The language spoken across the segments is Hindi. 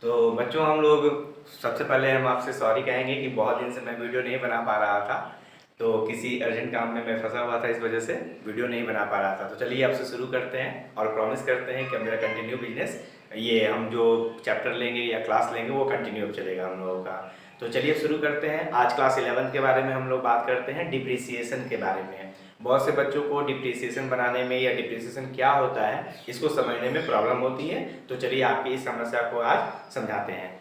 तो बच्चों हम लोग सबसे पहले हम आपसे सॉरी कहेंगे कि बहुत दिन से मैं वीडियो नहीं बना पा रहा था। तो किसी अर्जेंट काम में मैं फंसा हुआ था, इस वजह से वीडियो नहीं बना पा रहा था। तो चलिए आपसे शुरू करते हैं और प्रॉमिस करते हैं कि मेरा कंटिन्यू बिजनेस, ये हम जो चैप्टर लेंगे या क्लास लेंगे वो कंटिन्यू चलेगा हम लोगों का। तो चलिए शुरू करते हैं। आज क्लास 11 के बारे में हम लोग बात करते हैं, डिप्रिसिएशन के बारे में। बहुत से बच्चों को डिप्रिसिएशन बनाने में या डिप्रिसिएशन क्या होता है इसको समझने में प्रॉब्लम होती है। तो चलिए आपकी इस समस्या को आज समझाते हैं।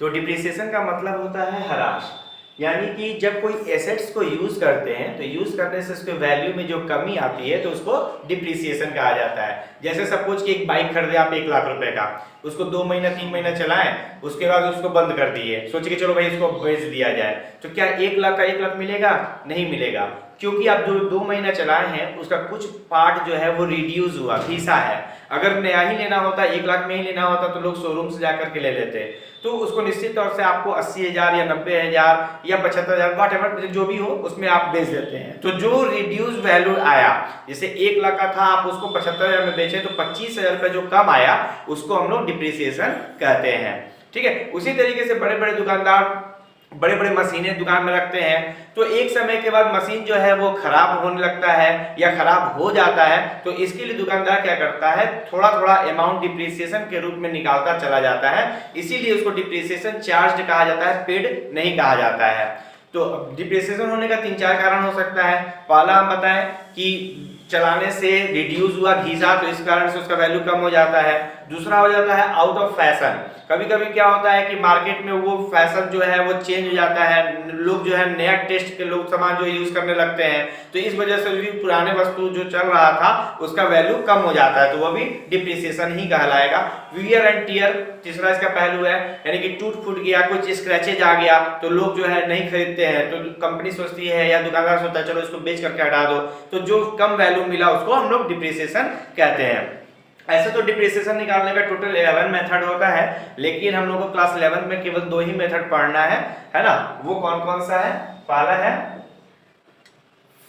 तो डिप्रिसिएशन का मतलब होता है ह्रास, यानी कि जब कोई एसेट्स को यूज करते हैं तो यूज करने से उसके वैल्यू में जो कमी आती है तो उसको डिप्रिसिएशन कहा जाता है। जैसे सपोज कि एक बाइक खरीदे आप 1 लाख रुपए का, उसको 2 महीना 3 महीना चलाएं, उसके बाद उसको बंद कर दिए, सोचे कि चलो भाई इसको बेच दिया जाए, तो क्या 1 लाख का 1 लाख मिलेगा? नहीं मिलेगा, क्योंकि आप जो 2 महीना चलाए हैं उसका कुछ पार्ट जो है वो रिड्यूस हुआ, घिसा है। अगर नया ही लेना होता, 1 लाख में ही लेना होता तो लोग शोरूम से जाकर के ले लेते। तो उसको निश्चित तौर से आपको 80,000 या 90,000 या 75,000 वॉटएवर जो भी हो उसमें आप बेच देते हैं। तो जो रिड्यूस वैल्यू आया, जैसे 1 लाख का था आप उसको 75,000 में बेचे, तो 25,000 रुपये जो कम आया उसको हम लोग डिप्रिसिएशन कहते हैं। ठीक है। उसी तरीके से बड़े बड़े दुकानदार बड़े बड़े मशीनें दुकान में रखते हैं, तो एक समय के बाद मशीन जो है वो खराब होने लगता है या खराब हो जाता है, तो इसके लिए दुकानदार क्या करता है, थोड़ा थोड़ा अमाउंट डिप्रिसिएशन के रूप में निकालता चला जाता है। इसीलिए उसको डिप्रिसिएशन चार्ज कहा जाता है, पेड नहीं कहा जाता है। तो डिप्रिसिएशन होने का 3-4 कारण हो सकता है। पहला हम बताएं कि चलाने से रिड्यूस हुआ, घिसा, तो इस कारण से उसका वैल्यू कम हो जाता है। दूसरा हो जाता है आउट ऑफ फैशन। कभी कभी क्या होता है कि मार्केट में वो फैशन जो है वो चेंज हो जाता है, लोग जो है नया टेस्ट के लोग सामान जो यूज करने लगते हैं, तो इस वजह से भी पुराने वस्तु जो चल रहा था उसका वैल्यू कम हो जाता है, तो वो भी डिप्रिसिएशन ही कहलाएगा। वियर एंड टियर तीसरा इसका पहलू है, यानी कि टूट फूट गया, कुछ स्क्रैचेज आ गया तो लोग जो है नहीं खरीदते हैं, तो कंपनी सोचती है या दुकानदार सोचता है चलो इसको बेच करके हटा दो, तो जो कम वैल्यू मिला उसको हम लोग डिप्रिसिएशन कहते हैं। ऐसे तो डिप्रिसिएशन निकालने का टोटल 11 मेथड होता है, लेकिन हम लोग को क्लास 11 में केवल 2 ही मेथड पढ़ना है ना। वो कौन कौन सा है? पहला है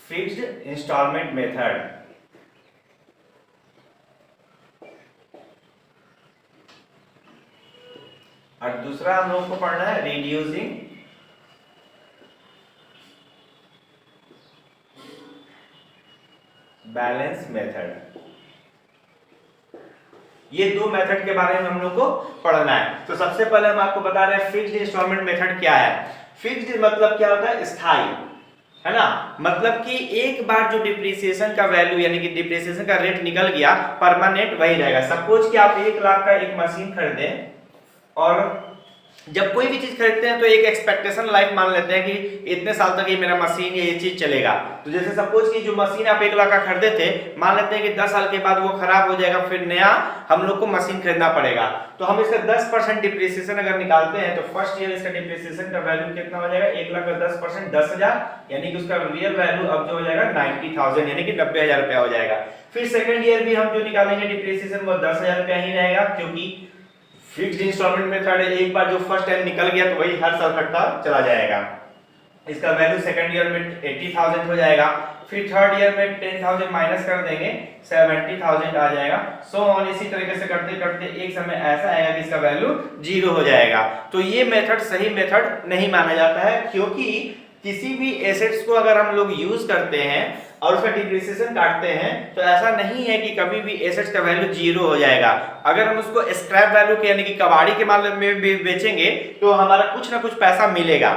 फिक्स्ड इंस्टॉलमेंट मेथड, और दूसरा हम लोग को पढ़ना है रिड्यूसिंग बैलेंस मेथड। ये 2 मेथड के बारे में हम लोग को पढ़ना है। तो सबसे पहले हम आपको बता रहे हैं फिक्स्ड इंस्टॉलमेंट मेथड क्या है। फिक्स्ड मतलब क्या होता है? स्थायी, है ना। मतलब कि एक बार जो डिप्रिसिएशन का वैल्यू यानी कि डिप्रिसिएशन का रेट निकल गया, परमानेंट वही रहेगा। सपोज कि आप 1 लाख का एक मशीन खरीदे, और जब कोई भी चीज खरीदते हैं तो एक एक्सपेक्टेशन लाइफ मान लेते हैं कि इतने साल तक ये मेरा मशीन या ये चीज चलेगा। तो जैसे सपोज कि जो मशीन आप 1 लाख का खरीदे थे, मान लेते हैं कि 10 साल के बाद वो खराब हो जाएगा, फिर नया हम लोग को मशीन खरीदना पड़ेगा। तो हम इसका 10% डिप्रिसिएशन अगर निकालते हैं तो फर्स्ट ईयर इसका डिप्रिसिएशन का वैल्यू कितना हो जाएगा? 1 लाख का 10% 10,000, यानी कि उसका रियल वैल्यू अब जो हो जाएगा 90,000, यानी कि 90,000 रुपया हो जाएगा। फिर सेकंड ईयर भी हम जो निकालेंगे डिप्रिसिएशन वो 10,000 रुपया ही रहेगा, क्योंकि फिक्स्ड इंस्टॉलमेंट मेथड है, एक बार जो फर्स्ट टाइम निकल गया तो वही हर साल घटता चला जाएगा। इसका वैल्यू सेकंड ईयर में 80,000 हो जाएगा। फिर थर्ड ईयर में 10,000 माइनस कर देंगे, 70,000 आ जाएगा। सो ऑन इसी तरीके से करते करते एक समय ऐसा आएगा कि इसका वैल्यू 0 हो जाएगा। तो ये मेथड सही मेथड नहीं माना जाता है, क्योंकि किसी भी एसेट्स को अगर हम लोग यूज करते हैं और उसका डिप्रिसिएशन काटते हैं तो ऐसा नहीं है कि कभी भी एसेट्स का वैल्यू 0 हो जाएगा। अगर हम उसको स्क्रैप वैल्यू के यानी कि कबाड़ी के मामले में भी बेचेंगे तो हमारा कुछ ना कुछ पैसा मिलेगा,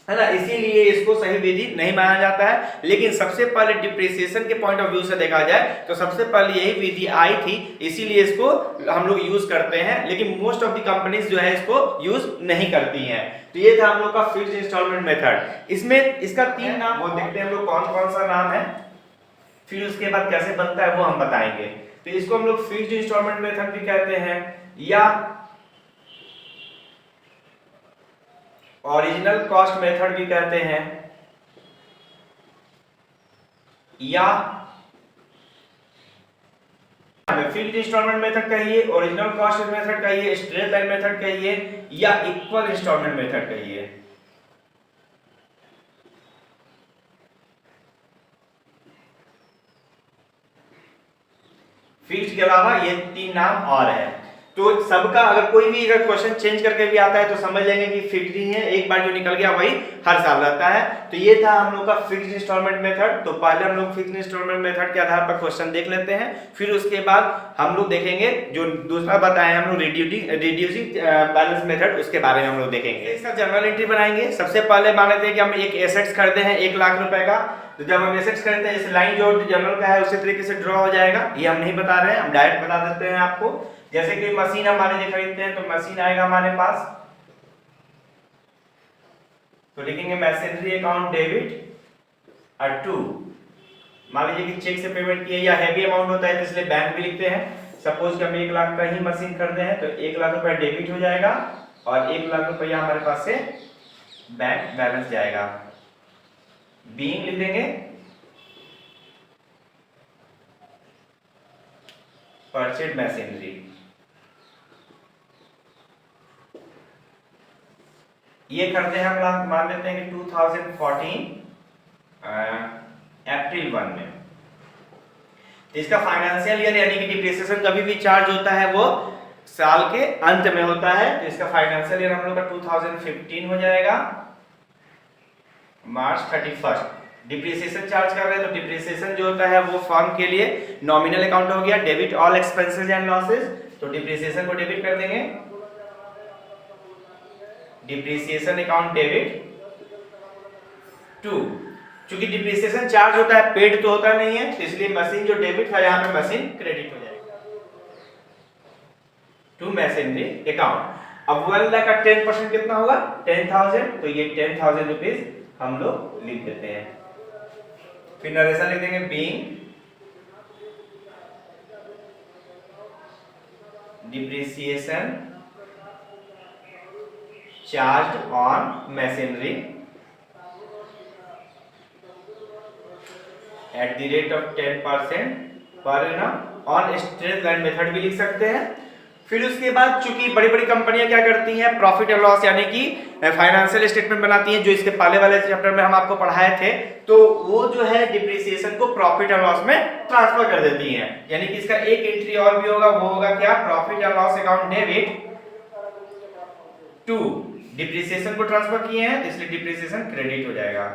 है ना। इसीलिए इसको सही विधि नहीं माना जाता है। लेकिन सबसे पहले डिप्रिसिएशन के पॉइंट ऑफ व्यू से देखा जाए तो सबसे पहले यही विधि आई थी, इसीलिए इसको हम लोग यूज करते हैं। लेकिन मोस्ट ऑफ द कंपनीज जो है इसको यूज नहीं करती हैं। तो ये था हम लोग का फिक्स्ड इंस्टॉलमेंट मेथड। इसमें इसका 3 नाम वो देखते हैं हम लोग कौन कौन सा नाम है, फिर उसके बाद कैसे बनता है वो हम बताएंगे। तो इसको हम लोग फिक्स्ड इंस्टॉलमेंट मेथड भी कहते हैं, या ओरिजिनल कॉस्ट मेथड भी कहते हैं, या फिक्स्ड इंस्टॉलमेंट मेथड कहिए, ओरिजिनल कॉस्ट मेथड कहिए, स्ट्रेट लाइन मेथड कहिए, या इक्वल इंस्टॉलमेंट मेथड कहिए। फिक्स्ड के अलावा ये 3 नाम और है। तो सबका अगर कोई भी अगर क्वेश्चन चेंज करके भी आता है तो समझ लेंगे कि फिक्स्ड ही है, एक बार जो निकल गया वही हर साल रहता है। तो ये था हम लोग का फिक्स्ड इंस्टॉलमेंट मेथड। तो पहले हम लोग फिक्स्ड इंस्टॉलमेंट मेथड के आधार पर क्वेश्चन देख लेते हैं, फिर उसके बाद हम लोग देखेंगे जो दूसरा बताए हम लोग रिड्यूसिंग बैलेंस मेथड, उसके बारे में हम लोग देखेंगे। इसका जर्नल एंट्री बनाएंगे। सबसे पहले मान लेते हैं कि हम एक एसेट्स खरीदे हैं 1 लाख रुपए का। तो जब हम एसेट्स खरीदते हैं इस लाइन जो जर्नल का है उसी तरीके से ड्रॉ हो जाएगा। ये हम नहीं बता रहे हैं, हम डायरेक्ट बता देते हैं आपको। जैसे कि मशीन हम मान लीजिए खरीदते हैं तो मशीन आएगा हमारे पास, तो लिखेंगे मशीनरी अकाउंट डेबिट और टू, मान लीजिए कि चेक से पेमेंट किए या हैवी अमाउंट होता है तो इसलिए बैंक भी लिखते हैं। सपोज कि हम 1 लाख का ही मशीन खरीदे हैं तो 1 लाख रुपए डेबिट हो जाएगा और 1 लाख रुपया हमारे पास से बैंक बैलेंस जाएगा। बीइंग लिख देंगे परचेज मशीनरी। ये करते हैं हम मान लेते हैं कि 2014 अप्रैल 1 में। तो इसका फाइनेंशियल ईयर यानी कि डिप्रिसिएशन कभी भी चार्ज होता है वो साल के अंत में होता है। तो इसका फाइनेंशियल ईयर हम लोग का 2015 हो जाएगा मार्च 31। डिप्रिसिएशन चार्ज कर रहे हैं तो डिप्रिसिएशन जो होता है वो फर्म के लिए नॉमिनल अकाउंट हो गया, debit all expenses and losses. तो डिप्रिसिएशन को डेबिट कर देंगे, डिप्रिसिएशन अकाउंट डेबिट टू। चूंकि डिप्रिसिएशन चार्ज होता है पेड तो होता नहीं है, तो इसलिए मशीन जो डेबिट था यहाँ पे मशीन क्रेडिट हो जाएगा टू मशीनरी अकाउंट। अब 1 लाख का 10% कितना होगा 10,000, तो ये 10,000 रुपीज हम लोग लिख देते हैं। फिर नरेशन लिख देंगे being depreciation charge on machinery at the rate of 10% per annum on straight line method भी लिख सकते हैं। फिर उसके बाद चूंकि बड़ी बड़ी कंपनियां क्या करती हैं प्रॉफिट एंड लॉस यानी कि फाइनेंशियल स्टेटमेंट बनाती हैं, जो इसके पहले वाले चैप्टर में हम आपको पढ़ाए थे। तो वो जो है डिप्रिसिएशन को प्रॉफिट एंड लॉस में ट्रांसफर कर देती हैं। यानी कि इसका एक एंट्री और भी होगा, वो होगा क्या profit and loss account debit to depreciation को ट्रांसफर किए हैं तो इसलिए डिप्रिसिएशन क्रेडिट हो जाएगा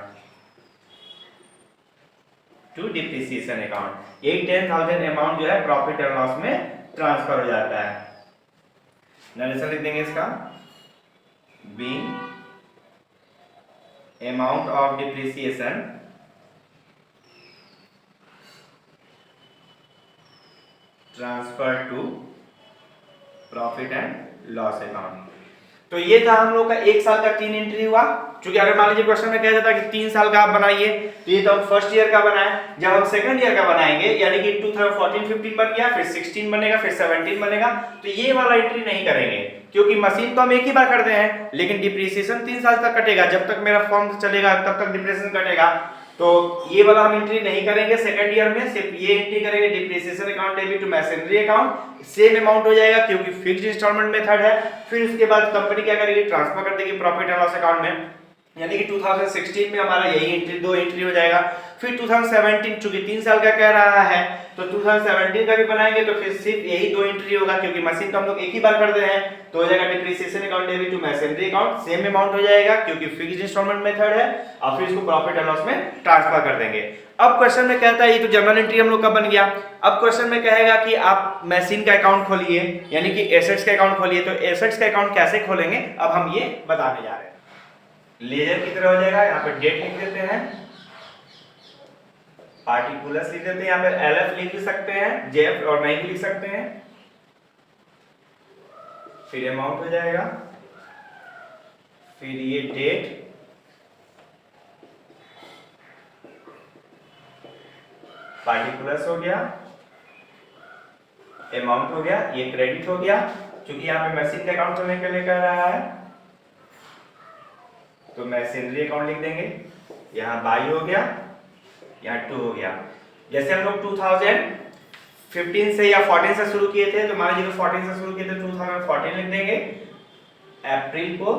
टू डिप्रिसिएशन अकाउंट। ये 10,000 अमाउंट जो है प्रॉफिट एंड लॉस में ट्रांसफर हो जाता है। नरेशन लिख देंगे इसका being amount of depreciation transfer to profit and loss account. तो ये था हम लोग का 1 साल का 3 एंट्री हुआ। क्योंकि अगर मान लीजिए क्वेश्चन में कह देता कि 3 साल का आप बनाइए, तो ये तो हम फर्स्ट ईयर का बनाए। जब हम सेकंड ईयर का बनाएंगे यानी कि 2014-15 बन गया, फिर 16 बनेगा, फिर 17 बनेगा, तो ये वाला एंट्री नहीं करेंगे क्योंकि मशीन तो हम एक ही बार करते हैं, लेकिन डिप्रिसिएशन 3 साल तक कटेगा। जब तक मेरा फॉर्म चलेगा तब तक डिप्रिसिएशन कटेगा, तो ये वाला हम एंट्री नहीं करेंगे। सेकंड ईयर में सिर्फ ये एंट्री करेंगे depreciation account debit to machinery account, same amount हो जाएगा क्योंकि फिक्स्ड इंस्टॉलमेंट मेथड है। फिर उसके बाद कंपनी क्या करेगी ट्रांसफर कर देगी प्रॉफिट एंड लॉस अकाउंट में, यानी कि 2016 में हमारा यही एंट्री 2 एंट्री हो जाएगा। फिर 2017 चूंकि 3 साल का कह रहा है तो 2017 का भी बनाएंगे तो फिर सिर्फ यही 2 एंट्री होगा क्योंकि मशीन तो हम लोग एक ही बार करते हैं। तो हो जाएगा depreciation account debit to machinery account, same amount हो जाएगा क्योंकि फिक्स्ड इंस्टॉलमेंट मेथड है, और फिर इसको प्रॉफिट एंड लॉस में ट्रांसफर कर देंगे। अब क्वेश्चन में कहता है ये तो जर्नल एंट्री हम लोग का बन गया। अब क्वेश्चन में कहेगा कि आप मशीन का अकाउंट खोलिए यानी कि एसेट्स का अकाउंट खोलिए। तो एसेट्स का अकाउंट कैसे खोलेंगे अब हम ये बताने जा रहे हैं। लेजर की तरह हो जाएगा, यहाँ पे डेट लिख देते हैं, पार्टिकुलर्स लिख देते हैं, यहाँ पे एलएफ लिख सकते हैं, जेएफ और नहीं भी लिख सकते हैं। फिर अमाउंट हो जाएगा, फिर ये डेट, पार्टिकुलर्स हो गया, अमाउंट हो गया, ये क्रेडिट हो गया। क्योंकि यहाँ पे मशीन का अकाउंट खोलने के लिए कह रहा है तो मशीनरी अकाउंट लिख देंगे, यहाँ बाई हो गया, यहाँ 2 हो गया। जैसे हम लोग 2015 से या 14 से शुरू किए थे तो मान लीजिए 14 से शुरू किए थे 2014 लिख देंगे, अप्रैल को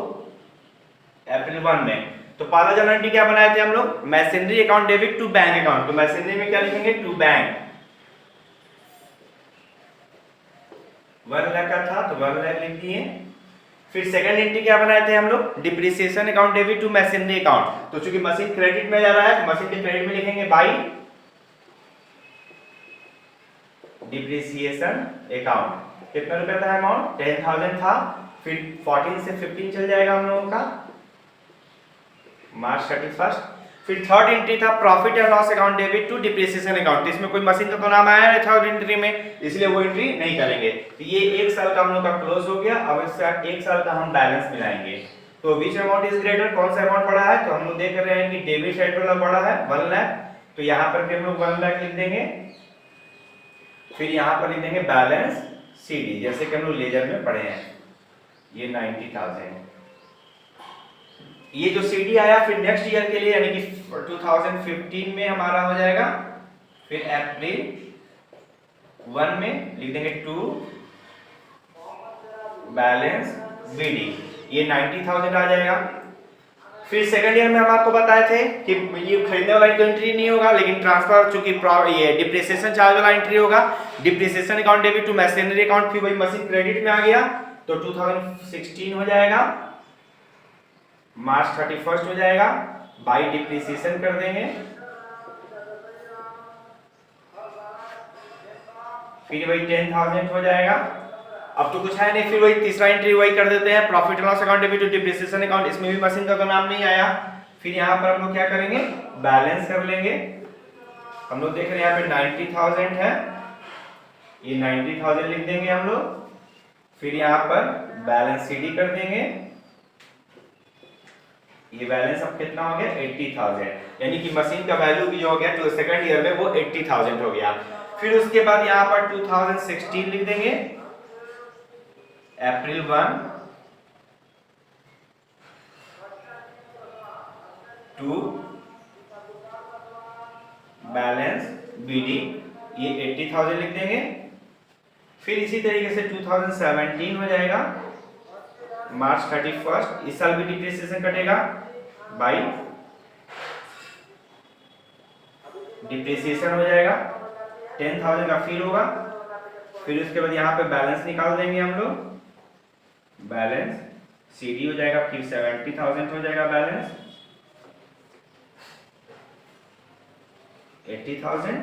अप्रैल 1 में। तो पहला जर्नल एंट्री क्या बनाए थे हम लोग machinery account debit to bank account. तो मशीनरी में क्या लिखेंगे टू बैंक, 1 लाख का था तो 1 लाख लिख दिए। फिर सेकंड एंट्री क्या बनाए थे हम लोग, depreciation account debit to machinery account. तो चूंकि मशीन क्रेडिट में जा रहा है तो मशीन के क्रेडिट में लिखेंगे बाई डिप्रिसिएशन अकाउंट। कितना रुपया था अमाउंट, 10,000 था। फिर 14 से 15 चल जाएगा हम लोगों का मार्च 31। फिर थर्ड एंट्री था profit and loss account debit to depreciation account. इसमें कोई मशीन का तो नाम आया है थर्ड एंट्री में, इसलिए वो एंट्री नहीं करेंगे। तो ये 1 साल का हम लोग का क्लोज हो गया। अब इससे 1 साल का हम बैलेंस मिलाएंगे। तो विच अमाउंट इज ग्रेटर, कौन सा अमाउंट बड़ा है, तो हम लोग देख रहे हैं कि डेबिट साइड वाला बड़ा है 1 लाख, तो यहाँ पर भी हम लोग 1 लाख लिख देंगे। फिर यहाँ पर लिख देंगे बैलेंस सीडी, जैसे कि हम लोग लेजर में पढ़े हैं, ये 90,000। ये जो सीडी आया फिर नेक्स्ट ईयर के लिए यानी कि 2015 में हमारा हो जाएगा। फिर अप्रैल 1 में लिख देंगे 2 बैलेंस बीडी, ये 90,000 आ जाएगा। फिर सेकंड ईयर में हम आपको बताए थे कि ये खरीदने वाला एंट्री नहीं होगा, लेकिन ट्रांसफर चूंकि ये डिप्रिसिएशन चार्ज वाला एंट्री होगा। Depreciation account debit to machinery account, फिर वही मशीन क्रेडिट में आ गया तो 2016 हो जाएगा, मार्च 31 हो जाएगा, बाई डिप्रिसिएशन कर देंगे। फिर वही 10,000 हो जाएगा। अब तो कुछ है नहीं, फिर वही तीसरा एंट्री वही कर देते हैं profit and loss account debit to depreciation account. इसमें भी मशीन का तो नाम नहीं आया। फिर यहाँ पर हम लोग क्या करेंगे, बैलेंस कर लेंगे। हम लोग देख रहे हैं यहाँ पे 90,000 है, ये 90,000 लिख देंगे हम लोग। फिर यहाँ पर बैलेंस सीडी कर देंगे। ये बैलेंस अब कितना हो गया 80,000, यानी कि मशीन का वैल्यू भी जो हो गया तो सेकंड ईयर में वो 80,000 हो गया। फिर उसके बाद यहाँ पर 2016 लिख देंगे, अप्रैल 1 टू बैलेंस बीडी, ये 80,000 लिख देंगे। फिर इसी तरीके से 2017 हो जाएगा, मार्च 31, इस साल भी डिप्रिसिएशन कटेगा बाई डिप्रिसिएशन हो जाएगा, 10,000 का फिर होगा। फिर उसके बाद यहाँ पे बैलेंस निकाल देंगे हम लोग, बैलेंस सीडी हो जाएगा, फिर 70,000 हो जाएगा बैलेंस, 80,000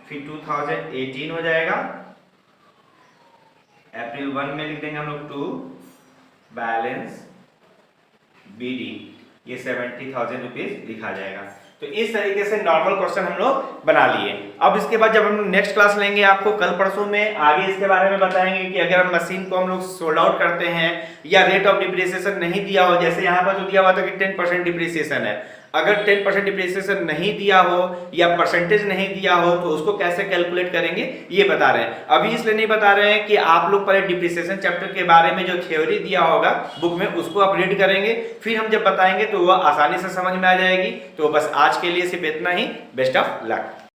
फिर 2018 हो जाएगा, अप्रैल 1 में लिख देंगे हम लोग 2 बैलेंस बीडी, ये 70,000 रुपीज लिखा जाएगा। तो इस तरीके से नॉर्मल क्वेश्चन हम लोग बना लिए। अब इसके बाद जब हम लोग नेक्स्ट क्लास लेंगे आपको कल परसों में आगे इसके बारे में बताएंगे कि अगर हम मशीन को हम लोग सोल्ड आउट करते हैं या रेट ऑफ डिप्रिसिएशन नहीं दिया हो, जैसे यहाँ पर जो दिया हुआ था कि 10% डिप्रिसिएशन है, अगर 10% डिप्रिसिएशन नहीं दिया हो या परसेंटेज नहीं दिया हो तो उसको कैसे कैलकुलेट करेंगे ये बता रहे हैं। अभी इसलिए नहीं बता रहे हैं कि आप लोग पहले डिप्रिसिएशन चैप्टर के बारे में जो थ्योरी दिया होगा बुक में उसको आप रीड करेंगे, फिर हम जब बताएंगे तो वह आसानी से समझ में आ जाएगी। तो बस आज के लिए सिर्फ इतना ही। Best of luck.